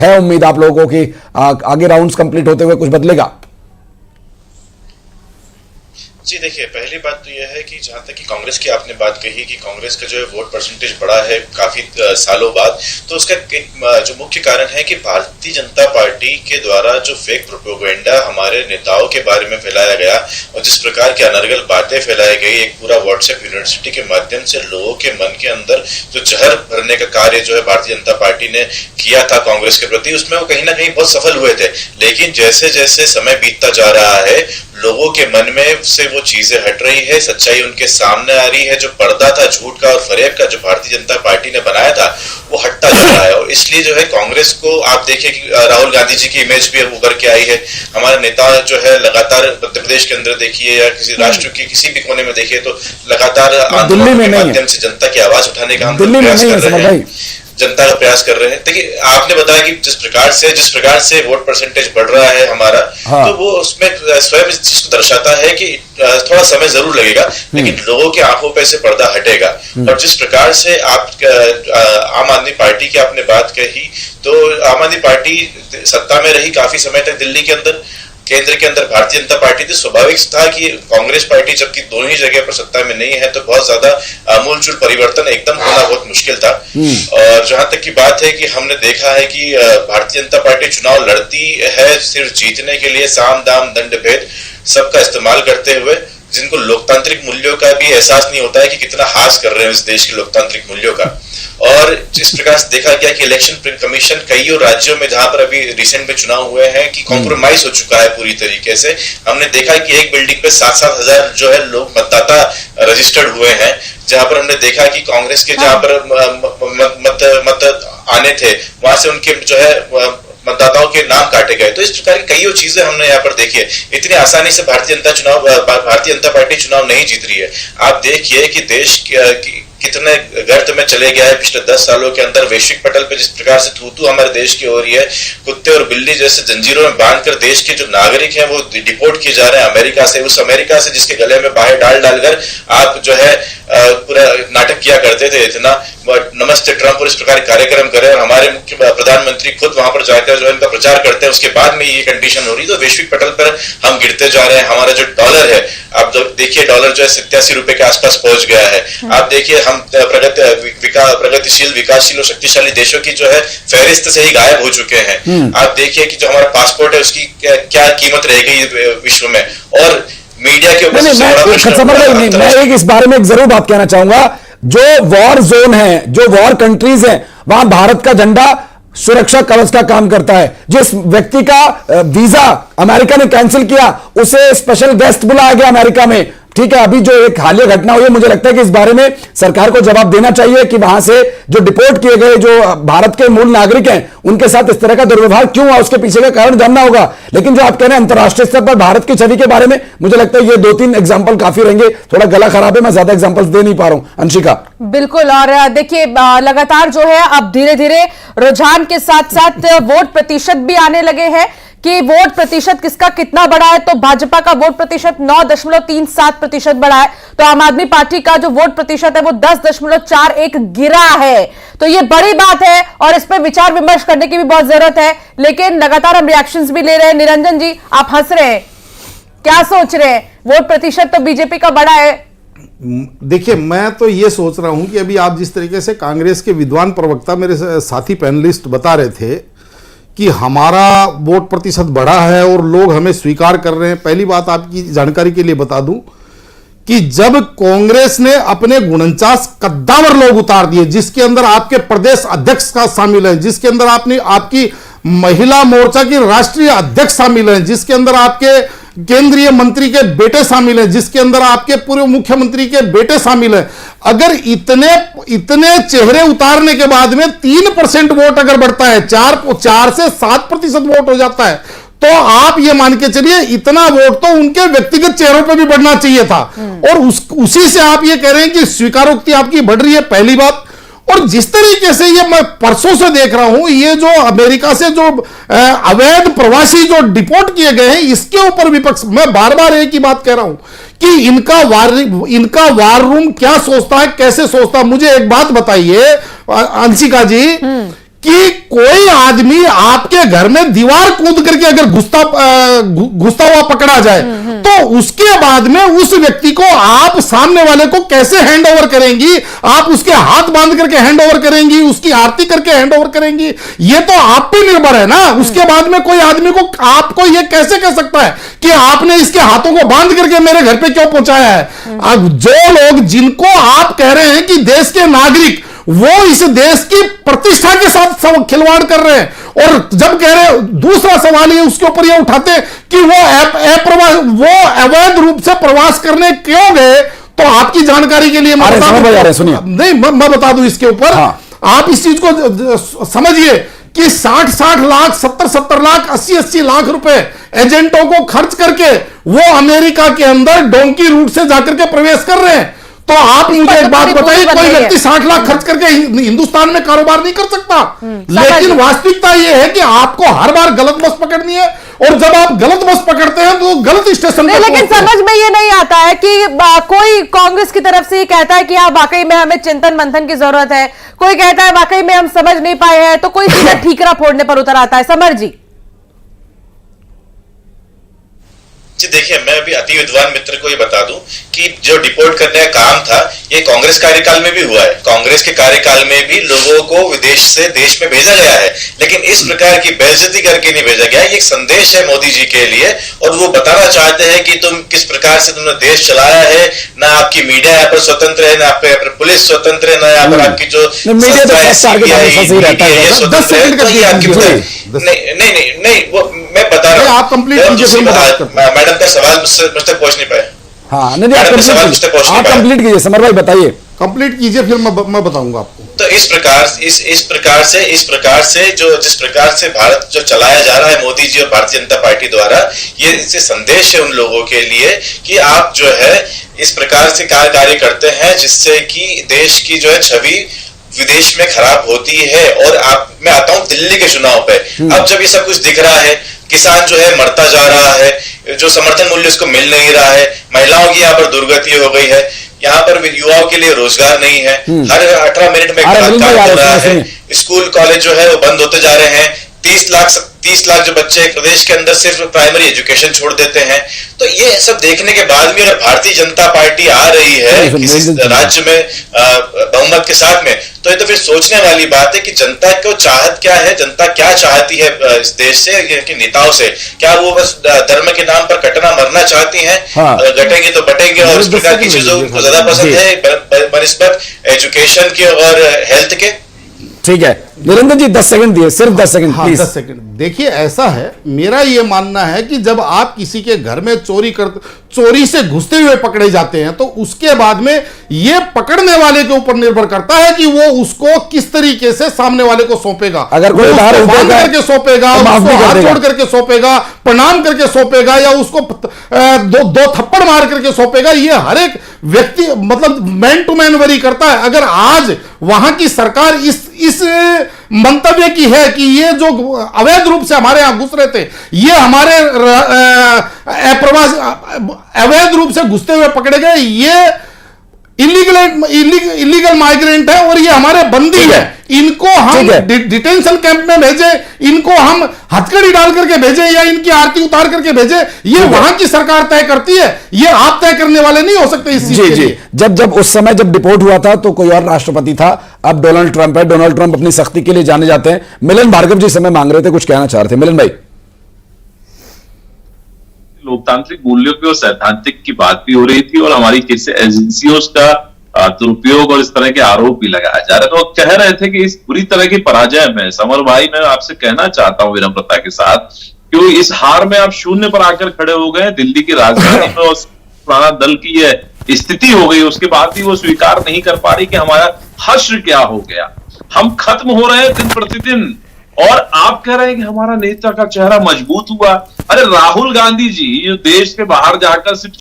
है उम्मीद आप लोगों को कि आगे राउंड्स कंप्लीट होते हुए कुछ बदलेगा? जी देखिए, पहली बात तो यह है कि जहां तक कि कांग्रेस की आपने बात कही कि कांग्रेस का जो है वोट परसेंटेज बढ़ा है काफी सालों बाद, तो उसका जो मुख्य कारण है कि भारतीय जनता पार्टी के द्वारा जो फेक प्रोपेगेंडा हमारे नेताओं के बारे में फैलाया गया और जिस प्रकार की अनर्गल बातें फैलाई गई, एक पूरा व्हाट्सएप यूनिवर्सिटी के माध्यम से लोगों के मन के अंदर जो जहर भरने का कार्य जो है भारतीय जनता पार्टी ने किया था कांग्रेस के प्रति, उसमें वो कहीं ना कहीं बहुत सफल हुए थे। लेकिन जैसे जैसे समय बीतता जा रहा है, लोगों के मन में से वो चीजें हट रही है, सच्चाई उनके सामने आ रही है। जो पर्दा था झूठ का और फरेब का जो भारतीय जनता पार्टी ने बनाया था, वो हटता जा रहा है। और इसलिए जो है कांग्रेस को आप देखिए कि राहुल गांधी जी की इमेज भी अब उभर के आई है। हमारे नेता जो है लगातार मध्य प्रदेश के अंदर देखिए या किसी राष्ट्र के किसी भी कोने में देखिए, तो लगातार आंदोलन के माध्यम से जनता की आवाज उठाने का हम प्रयास कर रहे हैं, जनता का प्रयास कर रहे हैं। देखिए, आपने बताया कि जिस प्रकार से वोट परसेंटेज बढ़ रहा है हमारा, तो वो उसमें स्वयं इस चीज को दर्शाता है कि थोड़ा समय जरूर लगेगा, लेकिन लोगों की आंखों पे से पर्दा हटेगा। और जिस प्रकार से आप आम आदमी पार्टी की आपने बात कही, तो आम आदमी पार्टी सत्ता में रही काफी समय तक दिल्ली के अंदर, केंद्र के अंदर भारतीय जनता पार्टी थी। स्वाभाविक था कि कांग्रेस पार्टी जबकि दोनों ही जगह पर सत्ता में नहीं है, तो बहुत ज्यादा आमूलचूल परिवर्तन एकदम होना बहुत मुश्किल था। और जहां तक की बात है कि हमने देखा है कि भारतीय जनता पार्टी चुनाव लड़ती है सिर्फ जीतने के लिए, साम दाम दंड भेद सबका इस्तेमाल करते हुए, जिनको लोकतांत्रिक मूल्यों का भी एहसास नहीं होता है कि कितना हास कर रहे हैं इस देश के लोकतांत्रिक मूल्यों का। और जिस प्रकार से देखा गया कि इलेक्शन कमीशन कई राज्यों में जहां पर अभी रिसेंट में चुनाव हुए हैं कि कॉम्प्रोमाइज हो चुका है पूरी तरीके से। हमने देखा कि एक बिल्डिंग पे 7-7 हजार जो है लोग मतदाता रजिस्टर्ड हुए हैं, जहां पर हमने देखा कि कांग्रेस के जहां पर मत आने थे, वहां से उनके जो है मतदाताओं के नाम काटे गए। तो इस प्रकार की कई चीजें हमने यहाँ पर देखी है। इतनी आसानी से भारतीय जनता पार्टी चुनाव नहीं जीत रही है। आप देखिए कि देश कितने गर्त में चले गया है पिछले 10 सालों के अंदर। वैश्विक पटल पे जिस प्रकार से थूथू हमारे देश की हो रही है, कुत्ते और बिल्ली जैसे जंजीरों में बांधकर देश के जो नागरिक हैं वो डिपोर्ट किए जा रहे हैं अमेरिका से, उस अमेरिका से जिसके गले में बाहें डालकर आप जो है पूरा नाटक किया करते थे, इतना नमस्ते ट्रंप और इस प्रकार कार्यक्रम करे, और हमारे मुख्य प्रधानमंत्री खुद वहां पर जाकर जो है इनका प्रचार करते हैं, उसके बाद में ये कंडीशन हो रही है। तो वैश्विक पटल पर हम गिरते जा रहे हैं। हमारा जो डॉलर है, आप देखिए डॉलर जो है 87 रुपए के आसपास पहुंच गया है। आप देखिए हम प्रगतिशील, विकासशील और शक्तिशाली देशों की जो है फहरिस्त से ही गायब हो चुके हैं। आप देखिए कि जो हमारा पासपोर्ट है उसकी क्या कीमत रह गई विश्व में। और मीडिया के ऊपर मैं एक इस बारे में एक जरूर बात कहना चाहूंगा। जो वॉर जोन है, जो वॉर कंट्रीज हैं, वहां भारत का झंडा सुरक्षा कवच का काम करता है। जिस व्यक्ति का वीजा अमेरिका ने कैंसिल किया, उसे स्पेशल गेस्ट बुलाया गया अमेरिका में, ठीक है। अभी जो एक हालिया घटना हुई है, मुझे लगता है कि इस बारे में सरकार को जवाब देना चाहिए कि वहां से जो डिपोर्ट किए गए जो भारत के मूल नागरिक हैं, उनके साथ इस तरह का दुर्व्यवहार क्यों हुआ, उसके पीछे का कारण जानना होगा। लेकिन जो आप कह रहे हैं अंतर्राष्ट्रीय स्तर पर भारत की छवि के बारे में, मुझे लगता है ये 2-3 एग्जाम्पल काफी रहेंगे। थोड़ा गला खराब है, मैं ज्यादा एग्जाम्पल्स दे नहीं पा रहा हूं। अंशिका, बिल्कुल। और देखिए लगातार जो है अब धीरे धीरे रुझान के साथ साथ वोट प्रतिशत भी आने लगे हैं कि वोट प्रतिशत किसका कितना बढ़ा है। तो भाजपा का वोट प्रतिशत 9.37% बढ़ा है, तो आम आदमी पार्टी का जो वोट प्रतिशत है वो 10.41 गिरा है। तो ये बड़ी बात है और इस पर विचार विमर्श करने की भी बहुत जरूरत है। लेकिन लगातार हम रिएक्शंस भी ले रहे हैं। निरंजन जी, आप हंस रहे हैं, क्या सोच रहे हैं? वोट प्रतिशत तो बीजेपी का बढ़ा है। देखिए, मैं तो ये सोच रहा हूं कि अभी आप जिस तरीके से कांग्रेस के विद्वान प्रवक्ता मेरे साथी पैनलिस्ट बता रहे थे कि हमारा वोट प्रतिशत बढ़ा है और लोग हमें स्वीकार कर रहे हैं। पहली बात आपकी जानकारी के लिए बता दूं कि जब कांग्रेस ने अपने 49 कद्दावर लोग उतार दिए, जिसके अंदर आपके प्रदेश अध्यक्ष का शामिल है, जिसके अंदर आपकी महिला मोर्चा की राष्ट्रीय अध्यक्ष शामिल है, जिसके अंदर आपके केंद्रीय मंत्री के बेटे शामिल हैं, जिसके अंदर आपके पूर्व मुख्यमंत्री के बेटे शामिल हैं, अगर इतने चेहरे उतारने के बाद में 3% वोट अगर बढ़ता है, 4 से 7% वोट हो जाता है, तो आप ये मान के चलिए इतना वोट तो उनके व्यक्तिगत चेहरों पे भी बढ़ना चाहिए था। और उसी से आप ये कह रहे हैं कि स्वीकारोक्ति आपकी बढ़ रही है, पहली बात। और जिस तरीके से ये मैं परसों से देख रहा हूं, ये जो अमेरिका से जो अवैध प्रवासी जो डिपोर्ट किए गए हैं, इसके ऊपर विपक्ष, मैं बार बार एक ही बात कह रहा हूं कि इनका वार रूम क्या सोचता है, कैसे सोचता है। मुझे एक बात बताइए अंशिका जी कि कोई आदमी आपके घर में दीवार कूद करके अगर घुसता हुआ पकड़ा जाए तो उसके बाद में उस व्यक्ति को आप सामने वाले को कैसे हैंड ओवर करेंगी, आप उसके हाथ बांध करके हैंड ओवर करेंगी, उसकी आरती करके हैंड ओवर करेंगी, ये तो आप पे निर्भर है ना। उसके बाद में कोई आदमी को आपको ये कैसे कह सकता है कि आपने इसके हाथों को बांध करके मेरे घर पे क्यों पहुंचाया है। अब जो लोग जिनको आप कह रहे हैं कि देश के नागरिक, वो इस देश की प्रतिष्ठा के साथ खिलवाड़ कर रहे हैं, और जब कह रहे हैं, दूसरा सवाल ये उसके ऊपर ये उठाते कि वो अवैध रूप से प्रवास करने क्यों गए। तो आपकी जानकारी के लिए मैं बता दूं, नहीं मैं बता दूं इसके ऊपर, आप इस चीज को समझिए कि 60 लाख, 70 लाख, 80 लाख रुपए एजेंटों को खर्च करके वो अमेरिका के अंदर डोंकी रूट से जाकर के प्रवेश कर रहे हैं। तो आप मुझे एक बात बताइए, कोई व्यक्ति 60 लाख खर्च करके हिंदुस्तान में कारोबार नहीं कर सकता। लेकिन वास्तविकता यह है कि आपको हर बार गलत बस पकड़नी है, और जब आप गलत बस पकड़ते हैं तो गलत स्टेशन पर। लेकिन समझ में ये नहीं आता है कि कोई कांग्रेस की तरफ से कहता है कि हाँ वाकई में हमें चिंतन मंथन की जरूरत है, कोई कहता है वाकई में हम समझ नहीं पाए हैं, तो कोई सीधा ठीकरा फोड़ने पर उतर आता है। समर जी देखिए, मैं अभी अति विद्वान मित्र को ये बता दूं कि जो डिपोर्ट करने का काम था ये कांग्रेस कार्यकाल में भी हुआ है। कांग्रेस के कार्यकाल में भी लोगों को विदेश से देश में भेजा गया है, लेकिन इस प्रकार की बेइज्जती करके नहीं भेजा गया। ये एक संदेश है मोदी जी के लिए, और वो बताना चाहते हैं कि तुम किस प्रकार से तुमने देश चलाया है। ना आपकी मीडिया यहाँ पर स्वतंत्र है, ना आप पुलिस स्वतंत्र है, ना यहाँ पर आपकी जो स्वतंत्र है। नहीं, वो मैं बता रहा हूँ, आप कंप्लीट मैडम का सवाल मुझसे पूछ नहीं पाए। हाँ, नहीं आप कंप्लीट कीजिए, समर भाई बताइए। कंप्लीट कीजिए, फिर मैं बताऊंगा आपको। तो इस प्रकार से जिस प्रकार से भारत जो चलाया जा रहा है मोदी जी और भारतीय जनता पार्टी द्वारा, ये इससे संदेश है उन लोगों के लिए कि आप जो है इस प्रकार से कार्य करते हैं जिससे कि देश की जो है छवि विदेश में खराब होती है। और मैं आता हूं दिल्ली के चुनाव पे, अब जब ये सब कुछ दिख रहा है, किसान जो है मरता जा रहा है, जो समर्थन मूल्य उसको मिल नहीं रहा है, महिलाओं की यहाँ पर दुर्गति हो गई है, यहाँ पर युवाओं के लिए रोजगार नहीं है, हर 18 मिनट में काम हो रहा है, स्कूल कॉलेज जो है वो बंद होते जा रहे हैं, 30 लाख जो बच्चे प्रदेश के अंदर सिर्फ प्राइमरी एजुकेशन छोड़ देते हैं। तो ये सब देखने के बाद भी अगर भारतीय जनता पार्टी आ रही है किसी राज्य में बहुमत के साथ में, तो ये तो फिर सोचने वाली बात है कि जनता को चाहत क्या है, जनता क्या चाहती है इस देश से, कि नेताओं से। क्या वो बस धर्म के नाम पर कटना मरना चाहती हैं? घटेंगे तो बटेंगे, और इस प्रकार की चीजों को ज्यादा पसंद है बनिस्बत एजुकेशन के और हेल्थ के। ठीक है निरंजन जी, 10 सेकंड दिए, सिर्फ 10 सेकंड। हाँ, 10 सेकंड। देखिए, ऐसा है, मेरा यह मानना है कि जब आप किसी के घर में चोरी से घुसते हुए पकड़े जाते हैं, तो उसके बाद में यह पकड़ने वाले के ऊपर निर्भर करता है कि वो उसको किस तरीके से सामने वाले को सौंपेगा। अगर कोई बाहर करके सौंपेगा, उसको हाथ जोड़ करके सौंपेगा, प्रणाम करके सौंपेगा, या उसको दो थप्पड़ मार करके सौंपेगा, ये हर एक व्यक्ति मतलब मैन टू मैन वरी करता है। अगर आज वहां की सरकार इस मंतव्य की है कि ये जो अवैध रूप से हमारे यहां घुस रहे थे, ये हमारे अवैध रूप से घुसते हुए पकड़े गए, ये इलीगल माइग्रेंट है और ये हमारे बंदी है, इनको हम डिटेंशन कैंप में भेजे, इनको हम हथकड़ी डाल करके भेजे या इनकी आरती उतार करके भेजे, ये वहां की सरकार तय करती है, ये आप तय करने वाले नहीं हो सकते इस चीज के लिए। जब उस समय जब डिपोर्ट हुआ था तो कोई और राष्ट्रपति था, अब डोनाल्ड ट्रंप है। डोनाल्ड ट्रंप अपनी सख्ती के लिए जाने जाते हैं। मिलन भार्गव जी समय मांग रहे थे, कुछ कहना चाह रहे थे। मिलन भाई, लोकतांत्रिक मूल्यों की और सैद्धांतिक की बात भी हो रही थी, और हमारी किसी एजेंसियों का दुरुपयोग और इस तरह के आरोप भी लगाया जा रहा था। तो कह रहे थे कि इस पूरी तरह की पराजय में, समर भाई मैं आपसे कहना चाहता हूं विनम्रता के साथ, क्योंकि इस हार में आप शून्य पर आकर खड़े हो गए दिल्ली की राजधानी में, और पुराना दल की यह स्थिति हो गई, उसके बाद भी वो स्वीकार नहीं कर पा रही कि हमारा हश्र क्या हो गया। हम खत्म हो रहे हैं दिन प्रतिदिन, और आप कह रहे हैं कि हमारा नेता का चेहरा मजबूत हुआ। अरे राहुल गांधी जी जो देश के बाहर जाकर सिर्फ